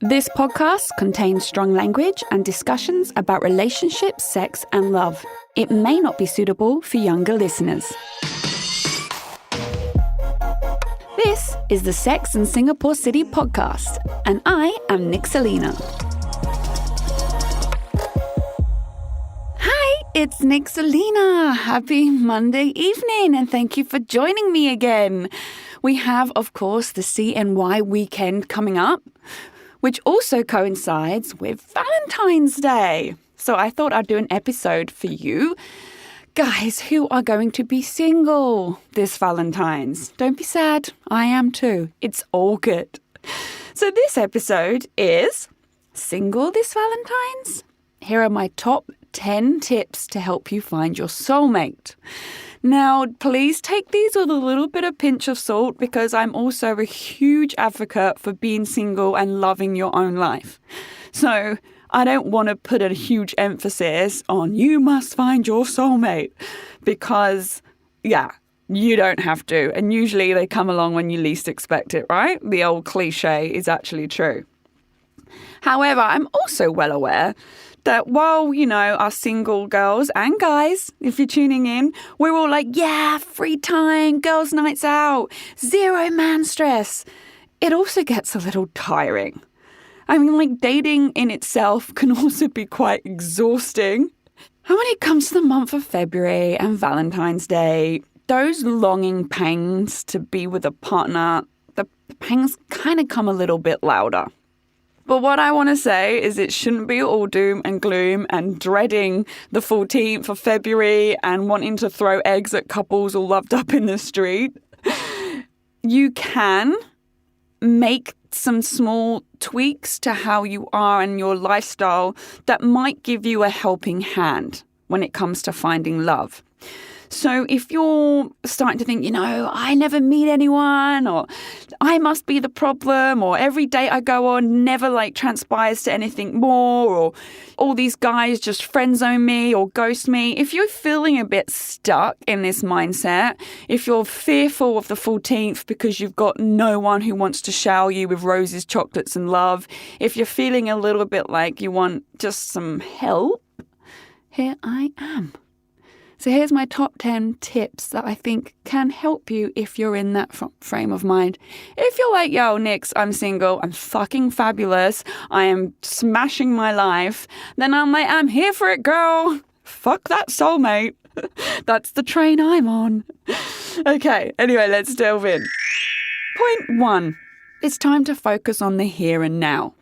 This podcast contains strong language and discussions about relationships, sex, and love. It may not be suitable for younger listeners. This is the Sex and Singapore City podcast, and I am Nixalina. Hi, it's Nixalina. Happy Monday evening, and thank you for joining me again. We have, of course, the CNY weekend coming up, which also coincides with Valentine's Day. So I thought I'd do an episode for you guys who are going to be single this Valentine's. Don't be sad. I am too. It's all good. So this episode is Single this Valentine's? Here are my top 10 tips to help you find your soulmate. Now, please take these with a little bit of pinch of salt because I'm also a huge advocate for being single and loving your own life. So I don't want to put a huge emphasis on you must find your soulmate because, you don't have to. And usually they come along when you least expect it, right? The old cliche is actually true. However, I'm also well aware that while, our single girls and guys, if you're tuning in, we're all like, free time, girls' nights out, zero man stress. It also gets a little tiring. I mean, dating in itself can also be quite exhausting. And when it comes to the month of February and Valentine's Day, those longing pangs to be with a partner, the pangs kind of come a little bit louder. But what I want to say is it shouldn't be all doom and gloom and dreading the 14th of February and wanting to throw eggs at couples all loved up in the street. You can make some small tweaks to how you are and your lifestyle that might give you a helping hand when it comes to finding love. So if you're starting to think, I never meet anyone, or I must be the problem, or every date I go on never transpires to anything more, or all these guys just friend zone me or ghost me. If you're feeling a bit stuck in this mindset, if you're fearful of the 14th because you've got no one who wants to shower you with roses, chocolates, and love, if you're feeling a little bit like you want just some help, here I am. So here's my top 10 tips that I think can help you if you're in that frame of mind. If you're like, yo, Nix, I'm single, I'm fucking fabulous, I am smashing my life, then I'm like, I'm here for it, girl. Fuck that soulmate. That's the train I'm on. Okay, anyway, let's delve in. Point 1. It's time to focus on the here and now.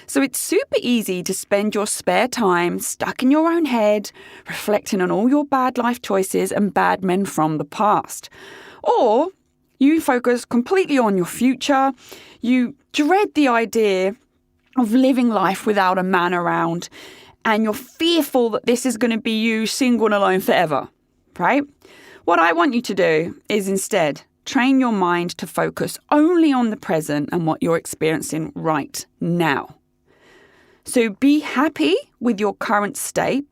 So it's super easy to spend your spare time stuck in your own head, reflecting on all your bad life choices and bad men from the past. Or you focus completely on your future. You dread the idea of living life without a man around, and you're fearful that this is going to be you single and alone forever, right? What I want you to do is instead train your mind to focus only on the present and what you're experiencing right now. So be happy with your current state.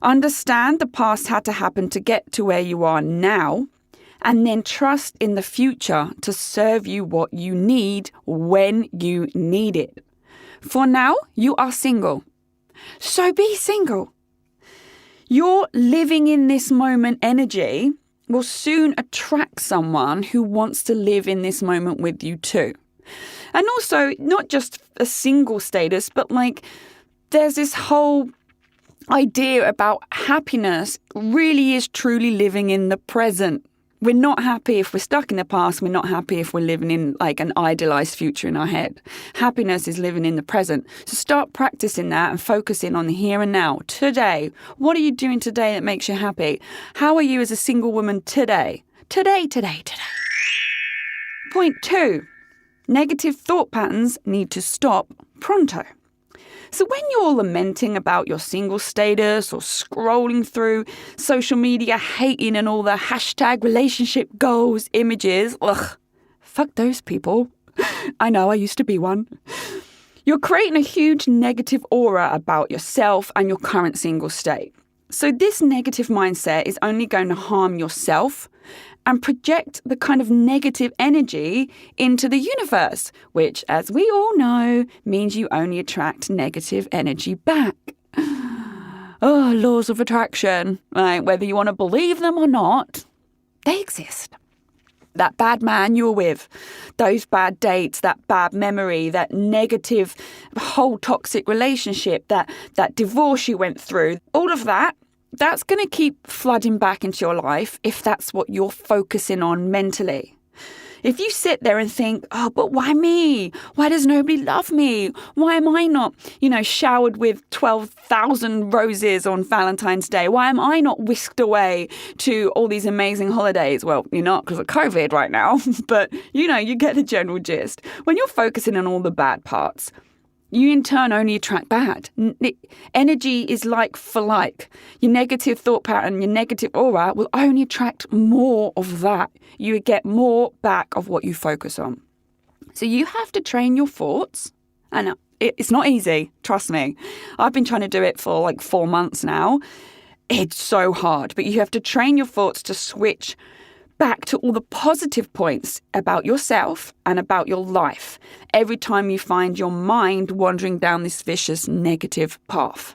Understand the past had to happen to get to where you are now, and then trust in the future to serve you what you need when you need it. For now, you are single. So be single. Your living in this moment energy will soon attract someone who wants to live in this moment with you too. And also, not just a single status, but there's this whole idea about happiness really is truly living in the present. We're not happy if we're stuck in the past. We're not happy if we're living in an idealized future in our head. Happiness is living in the present. So start practicing that and focusing on the here and now. Today, what are you doing today that makes you happy? How are you as a single woman today? Today. Point 2. Negative thought patterns need to stop pronto. So when you're lamenting about your single status or scrolling through social media, hating and all the hashtag relationship goals images, fuck those people. I know, I used to be one. You're creating a huge negative aura about yourself and your current single state. So this negative mindset is only going to harm yourself and project the kind of negative energy into the universe, which, as we all know, means you only attract negative energy back. Oh, laws of attraction, right? Whether you want to believe them or not, they exist. That bad man you were with, those bad dates, that bad memory, that negative whole toxic relationship, that divorce you went through, all of that, that's going to keep flooding back into your life if that's what you're focusing on mentally. If you sit there and think, oh, but why me? Why does nobody love me? Why am I not, showered with 12,000 roses on Valentines Day? Why am I not whisked away to all these amazing holidays? Well, you're not because of COVID right now, but, you get the general gist. When you're focusing on all the bad parts, you in turn only attract bad. Energy is like for like. Your negative thought pattern, your negative aura will only attract more of that. You get more back of what you focus on. So you have to train your thoughts. And it's not easy, trust me. I've been trying to do it for like 4 months now. It's so hard, but you have to train your thoughts to switch back to all the positive points about yourself and about your life every time you find your mind wandering down this vicious negative path.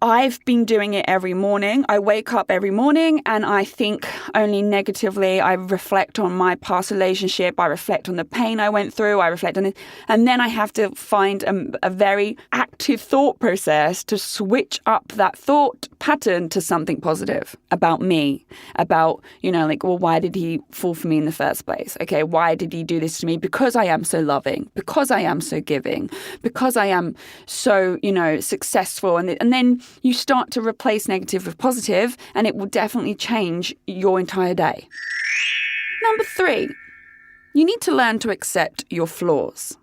I've been doing it every morning. I wake up every morning and I think only negatively. I reflect on my past relationship. I reflect on the pain I went through. I reflect on it. And then I have to find a very active thought process to switch up that thought pattern to something positive about me, about, well, why did he fall for me in the first place? Okay, why did he do this to me? Because I am so loving, because I am so giving, because I am so, successful. And then you start to replace negative with positive, and it will definitely change your entire day. Number 3, you need to learn to accept your flaws.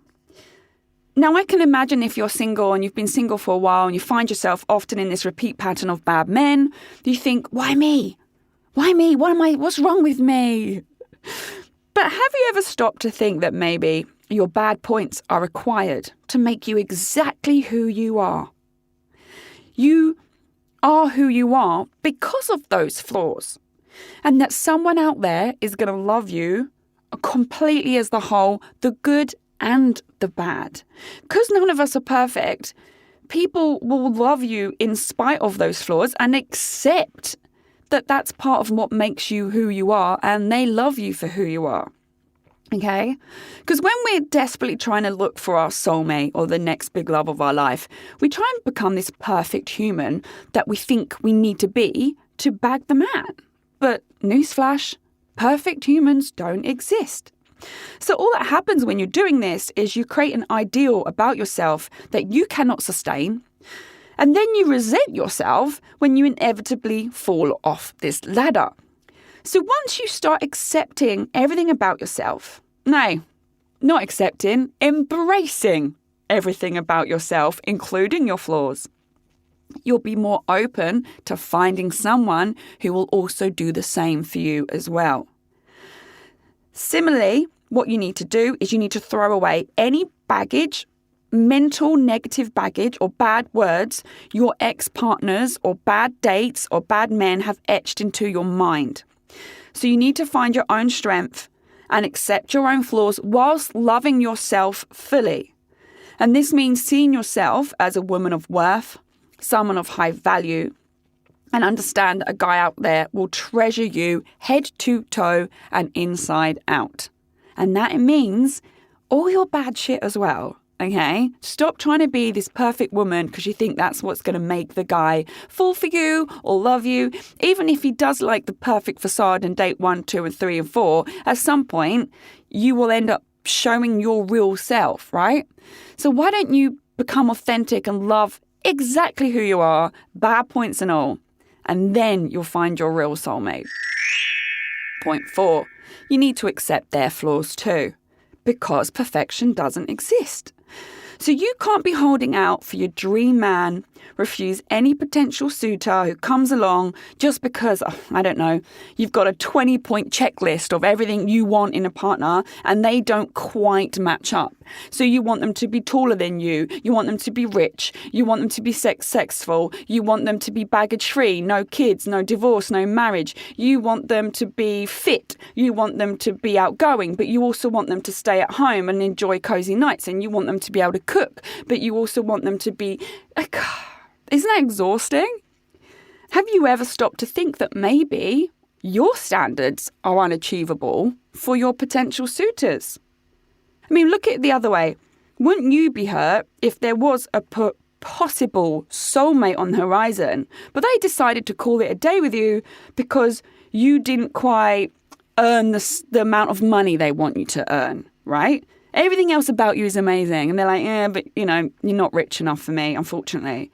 Now, I can imagine if you're single and you've been single for a while and you find yourself often in this repeat pattern of bad men, you think, why me? Why me? What's wrong with me? But have you ever stopped to think that maybe your bad points are required to make you exactly who you are? You are who you are because of those flaws. And that someone out there is going to love you completely as the whole, the good and the bad. Because none of us are perfect, people will love you in spite of those flaws and accept that that's part of what makes you who you are, and they love you for who you are. Okay? Because when we're desperately trying to look for our soulmate or the next big love of our life, we try and become this perfect human that we think we need to be to bag the man. But newsflash, perfect humans don't exist. So all that happens when you're doing this is you create an ideal about yourself that you cannot sustain, and then you resent yourself when you inevitably fall off this ladder. So once you start accepting everything about yourself, no, not accepting, embracing everything about yourself, including your flaws, you'll be more open to finding someone who will also do the same for you as well. Similarly, what you need to do is you need to throw away any baggage, mental negative baggage or bad words your ex-partners or bad dates or bad men have etched into your mind. So you need to find your own strength and accept your own flaws whilst loving yourself fully. And this means seeing yourself as a woman of worth, someone of high value, and understand that a guy out there will treasure you head to toe and inside out. And that means all your bad shit as well. Okay, stop trying to be this perfect woman because you think that's what's going to make the guy fall for you or love you. Even if he does like the perfect facade and date 1, 2, and 3, and 4, at some point you will end up showing your real self, right? So why don't you become authentic and love exactly who you are, bad points and all, and then you'll find your real soulmate. Point 4, you need to accept their flaws too, because perfection doesn't exist. So you can't be holding out for your dream man, refuse any potential suitor who comes along just because, I don't know, you've got a 20-point checklist of everything you want in a partner and they don't quite match up. So you want them to be taller than you want them to be rich, you want them to be successful, you want them to be baggage-free, no kids, no divorce, no marriage, you want them to be fit, you want them to be outgoing, but you also want them to stay at home and enjoy cozy nights, and you want them to be able to cook, but you also want them to be... Isn't that exhausting? Have you ever stopped to think that maybe your standards are unachievable for your potential suitors? I mean, look at it the other way. Wouldn't you be hurt if there was a possible soulmate on the horizon, but they decided to call it a day with you because you didn't quite earn the amount of money they want you to earn, right? Everything else about you is amazing. And they're like, yeah, but, you're not rich enough for me, unfortunately.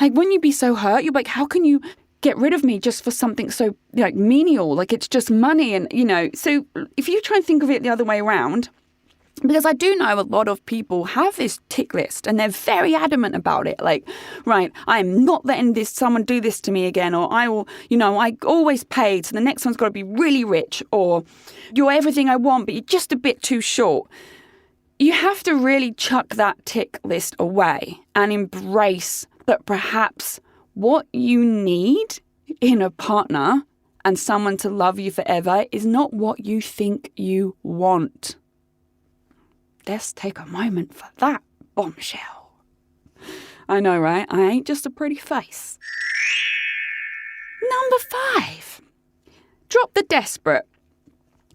Like, wouldn't you be so hurt? You're like, how can you get rid of me just for something so, menial? Like, it's just money. And, so if you try and think of it the other way around, because I do know a lot of people have this tick list and they're very adamant about it. Like, right, I'm not letting someone do this to me again, or I will, I always pay, so the next one's got to be really rich, or you're everything I want, but you're just a bit too short. You have to really chuck that tick list away and embrace that perhaps what you need in a partner and someone to love you forever is not what you think you want. Let's take a moment for that bombshell. I know, right? I ain't just a pretty face. Number 5. Drop the desperate.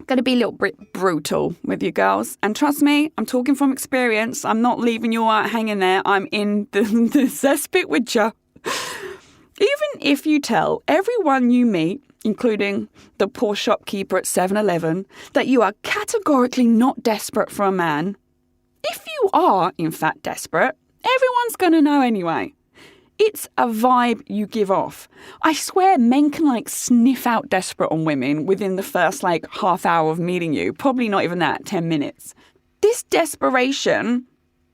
Going to be a little bit brutal with you girls. And trust me, I'm talking from experience. I'm not leaving you out hanging there. I'm in the cesspit with you. Even if you tell everyone you meet, including the poor shopkeeper at 7-Eleven, that you are categorically not desperate for a man, if you are, in fact, desperate, everyone's going to know anyway. It's a vibe you give off. I swear men can sniff out desperate on women within the first half hour of meeting you. Probably not even that, 10 minutes. This desperation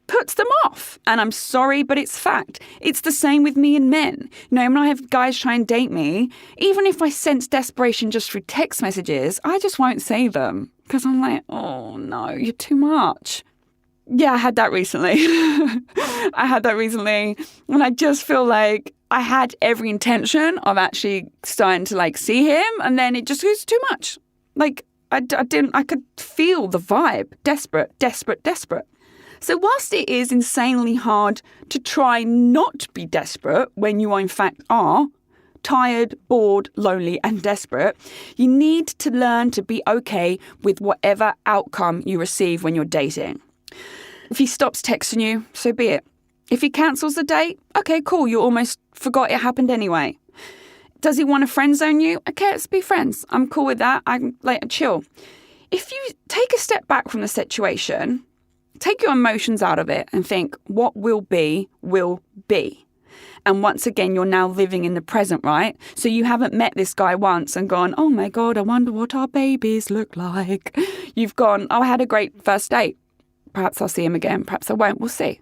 puts them off. And I'm sorry, but it's fact. It's the same with me and men. When I have guys try and date me, even if I sense desperation just through text messages, I just won't say them. Because I'm like, oh no, you're too much. Yeah, I had that recently. And I just feel like I had every intention of actually starting to see him. And then it just was too much. I could feel the vibe. Desperate, desperate, desperate. So whilst it is insanely hard to try not be desperate when you in fact are tired, bored, lonely and desperate, you need to learn to be okay with whatever outcome you receive when you're dating. If he stops texting you, so be it. If he cancels the date, okay, cool, you almost forgot it happened anyway. Does he want to friend zone you? Okay, let's be friends. I'm cool with that. I'm chill. If you take a step back from the situation, take your emotions out of it and think what will be, will be. And once again, you're now living in the present, right? So you haven't met this guy once and gone, oh my God, I wonder what our babies look like. You've gone, oh, I had a great first date. Perhaps I'll see him again. Perhaps I won't. We'll see.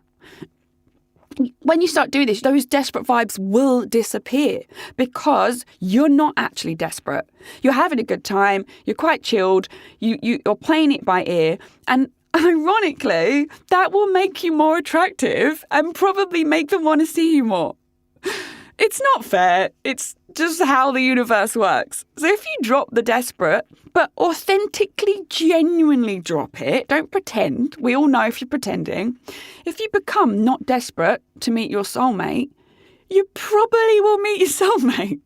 When you start doing this, those desperate vibes will disappear because you're not actually desperate. You're having a good time. You're quite chilled. You're playing it by ear. And ironically, that will make you more attractive and probably make them want to see you more. It's not fair. It's just how the universe works. So if you drop the desperate, but authentically, genuinely drop it, don't pretend. We all know if you're pretending. If you become not desperate to meet your soulmate, you probably will meet your soulmate.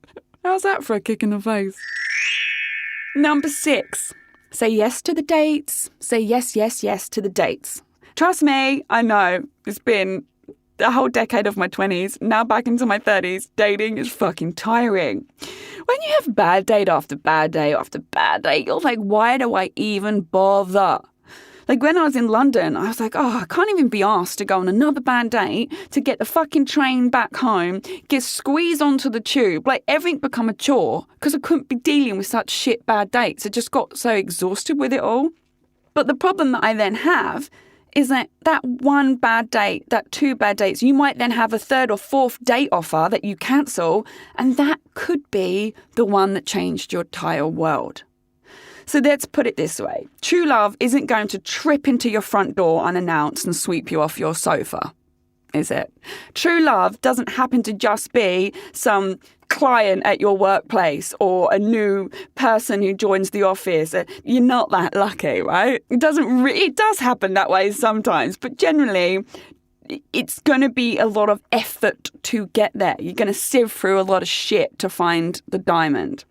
How's that for a kick in the face? Number 6, say yes to the dates. Say yes, yes, yes to the dates. Trust me, I know it's been a whole decade of my 20s, now back into my 30s, dating is fucking tiring. When you have bad date after bad day after bad day, you're like, why do I even bother? When I was in London, I was like, oh, I can't even be asked to go on another bad date, to get the fucking train back home, get squeezed onto the tube. Everything become a chore because I couldn't be dealing with such shit bad dates. I just got so exhausted with it all. But the problem that I then have is that one bad date, that 2 bad dates, you might then have a 3rd or 4th date offer that you cancel, and that could be the one that changed your entire world. So let's put it this way. True love isn't going to trip into your front door unannounced and sweep you off your sofa, is it? True love doesn't happen to just be some client at your workplace or a new person who joins the office. You're not that lucky, right? It does happen that way sometimes, but generally it's going to be a lot of effort to get there. You're going to sieve through a lot of shit to find the diamond.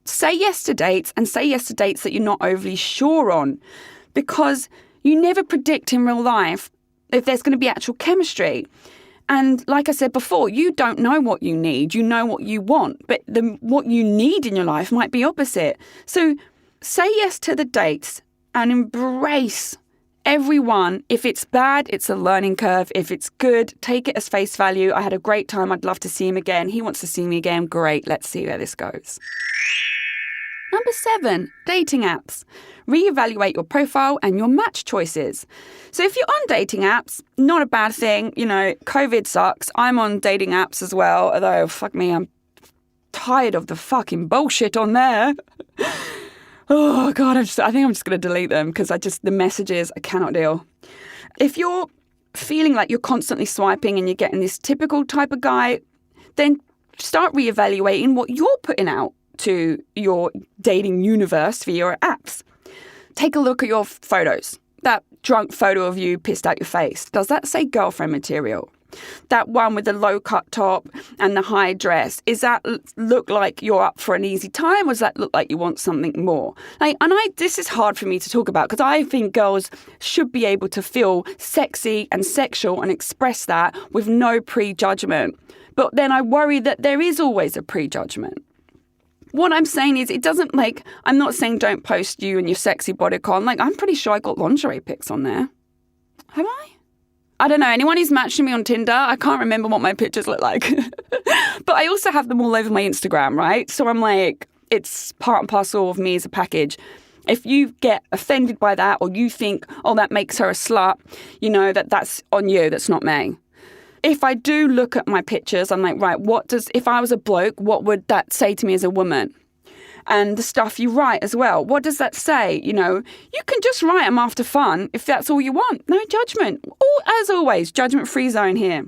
Say yes to dates, and say yes to dates that you're not overly sure on, because you never predict in real life if there's going to be actual chemistry. And like I said before, you don't know what you need. You know what you want, but what you need in your life might be opposite. So say yes to the dates and embrace everyone. If it's bad, it's a learning curve. If it's good, take it as face value. I had a great time. I'd love to see him again. He wants to see me again. Great. Let's see where this goes. Number 7, dating apps. Reevaluate your profile and your match choices. So if you're on dating apps, not a bad thing. You know, COVID sucks. I'm on dating apps as well, although, fuck me, I'm tired of the fucking bullshit on there. Oh, God, I think I'm just going to delete them because the messages, I cannot deal. If you're feeling like you're constantly swiping and you're getting this typical type of guy, then start reevaluating what you're putting out to your dating universe via your apps. Take a look at your photos. That drunk photo of you pissed out your face. Does that say girlfriend material? That one with the low-cut top and the high dress, is that look like you're up for an easy time, or does that look like you want something more? This is hard for me to talk about because I think girls should be able to feel sexy and sexual and express that with no prejudgment. But then I worry that there is always a prejudgment. What I'm saying is I'm not saying don't post you and your sexy bodycon. I'm pretty sure I got lingerie pics on there. Have I? I don't know. Anyone who's matching me on Tinder, I can't remember what my pictures look like. But I also have them all over my Instagram, right? So I'm it's part and parcel of me as a package. If you get offended by that or you think, oh, that makes her a slut, you know that's on you, that's not me. If I do look at my pictures, I'm like, right, if I was a bloke, what would that say to me as a woman? And the stuff you write as well, what does that say? You know, you can just write them after fun if that's all you want. No judgment. As always, judgment-free zone here.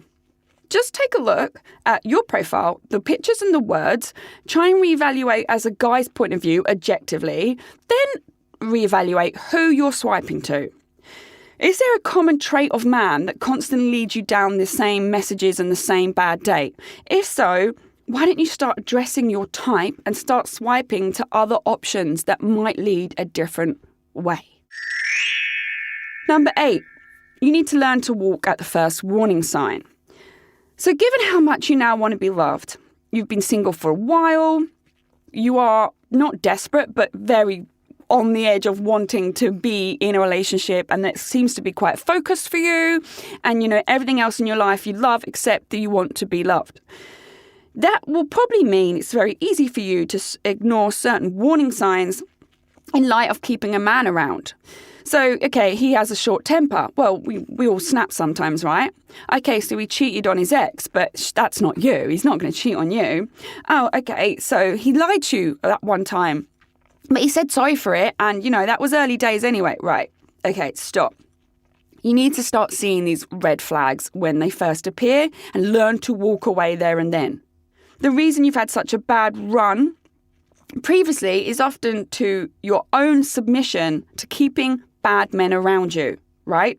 Just take a look at your profile, the pictures and the words, try and reevaluate as a guy's point of view objectively, then reevaluate who you're swiping to. Is there a common trait of man that constantly leads you down the same messages and the same bad date? If so, why don't you start addressing your type and start swiping to other options that might lead a different way? Number 8, you need to learn to walk at the first warning sign. So given how much you now want to be loved, you've been single for a while, you are not desperate, but very on the edge of wanting to be in a relationship, and that seems to be quite focused for you, and everything else in your life you love except that you want to be loved. That will probably mean it's very easy for you to ignore certain warning signs in light of keeping a man around. So, okay, he has a short temper. Well, we all snap sometimes, right? Okay, so he cheated on his ex, but that's not you. He's not going to cheat on you. Oh, okay, so he lied to you that one time. But he said sorry for it, and, that was early days anyway. Right, okay, stop. You need to start seeing these red flags when they first appear and learn to walk away there and then. The reason you've had such a bad run previously is often to your own submission to keeping bad men around you, right?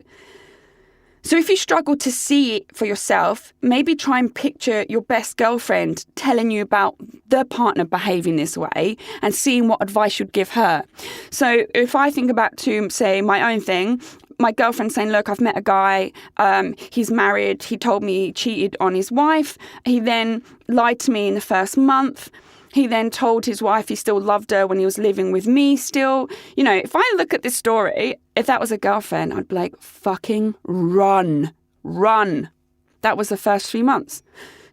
So if you struggle to see it for yourself, maybe try and picture your best girlfriend telling you about their partner behaving this way and seeing what advice you'd give her. So if I think about to, say, my own thing, my girlfriend saying, look, I've met a guy, he's married, he told me he cheated on his wife, he then lied to me in the first month. He then told his wife he still loved her when he was living with me still. If I look at this story, if that was a girlfriend, I'd be like, fucking run. That was the first 3 months.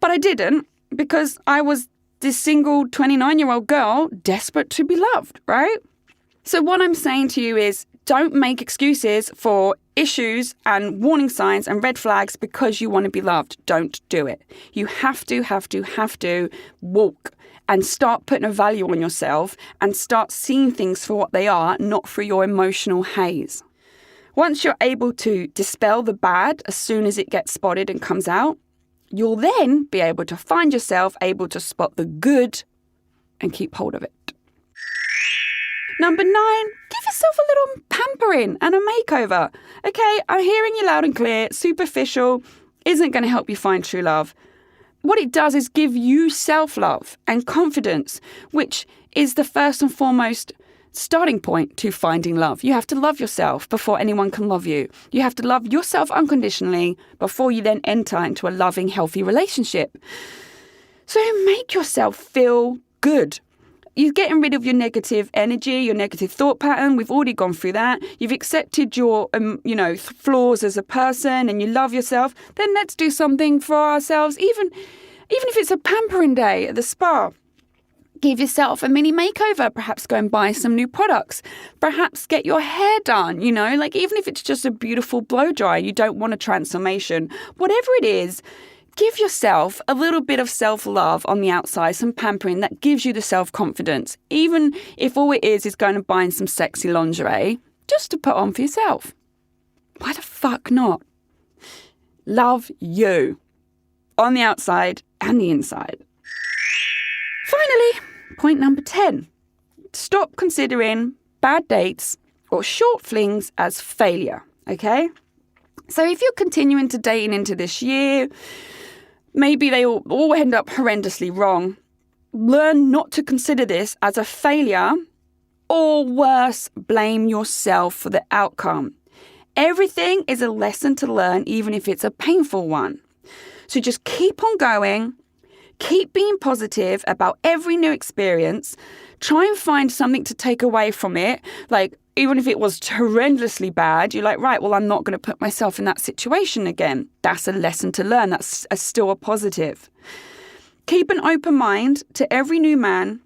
But I didn't, because I was this single 29-year-old girl desperate to be loved, right? So what I'm saying to you is don't make excuses for issues and warning signs and red flags because you want to be loved. Don't do it. You have to walk and start putting a value on yourself and start seeing things for what they are, not through your emotional haze. Once you're able to dispel the bad as soon as it gets spotted and comes out, you'll then be able to find yourself able to spot the good and keep hold of it. Number 9, give yourself a little pampering and a makeover. Okay, I'm hearing you loud and clear. Superficial isn't going to help you find true love. What it does is give you self-love and confidence, which is the first and foremost starting point to finding love. You have to love yourself before anyone can love you. You have to love yourself unconditionally before you then enter into a loving, healthy relationship. So make yourself feel good. You're getting rid of your negative energy, your negative thought pattern. We've already gone through that. You've accepted your, flaws as a person and you love yourself. Then let's do something for ourselves, even if it's a pampering day at the spa. Give yourself a mini makeover. Perhaps go and buy some new products. Perhaps get your hair done, even if it's just a beautiful blow dry, you don't want a transformation. Whatever it is, give yourself a little bit of self-love on the outside, some pampering that gives you the self-confidence, even if all it is going to buy some sexy lingerie just to put on for yourself. Why the fuck not? Love you on the outside and the inside. Finally, point number 10. Stop considering bad dates or short flings as failure, okay? So if you're continuing to dating into this year, maybe they all end up horrendously wrong. Learn not to consider this as a failure, or worse, blame yourself for the outcome. Everything is a lesson to learn, even if it's a painful one. So just keep on going. Keep being positive about every new experience. Try and find something to take away from it. Even if it was horrendously bad, you're like, right, well, I'm not going to put myself in that situation again. That's a lesson to learn. That's still a positive. Keep an open mind to every new man.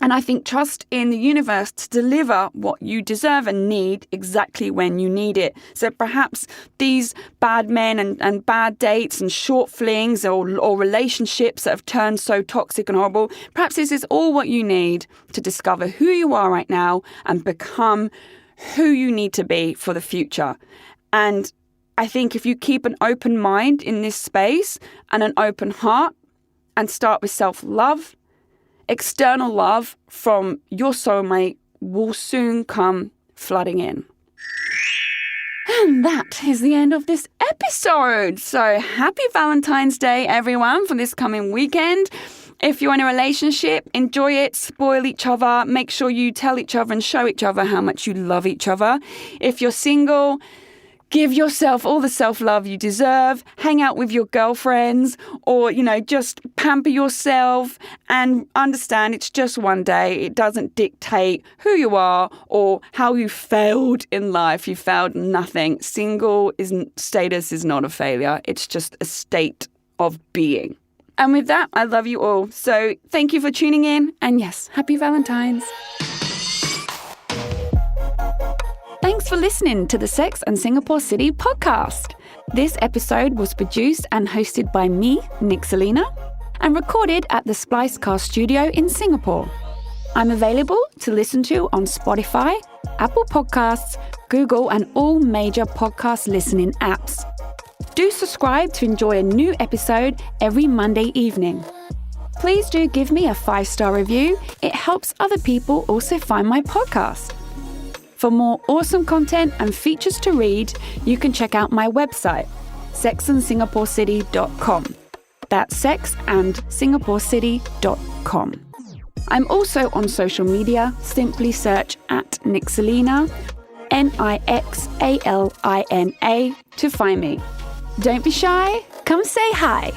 And I think trust in the universe to deliver what you deserve and need exactly when you need it. So perhaps these bad men and bad dates and short flings or relationships that have turned so toxic and horrible, perhaps this is all what you need to discover who you are right now and become who you need to be for the future. And I think if you keep an open mind in this space and an open heart and start with self-love, external love from your soulmate will soon come flooding in. And that is the end of this episode. So happy Valentine's Day, everyone, for this coming weekend. If you're in a relationship, enjoy it, spoil each other, make sure you tell each other and show each other how much you love each other. If you're single, give yourself all the self-love you deserve, hang out with your girlfriends, or, just pamper yourself and understand it's just one day. It doesn't dictate who you are or how you failed in life. You failed nothing. Single status is not a failure. It's just a state of being. And with that, I love you all. So thank you for tuning in. And yes, happy Valentine's. Thanks for listening to the Sex and Singapore City podcast. This episode was produced and hosted by me, Nick Selena, and recorded at the Splicecast studio in Singapore. I'm available to listen to on Spotify, Apple Podcasts, Google, and all major podcast listening apps. Do subscribe to enjoy a new episode every Monday evening. Please do give me a 5-star review. It helps other people also find my podcast. For more awesome content and features to read, you can check out my website, sexandsingaporecity.com. That's sexandsingaporecity.com. I'm also on social media. Simply search @Nixalina, Nixalina, to find me. Don't be shy. Come say hi.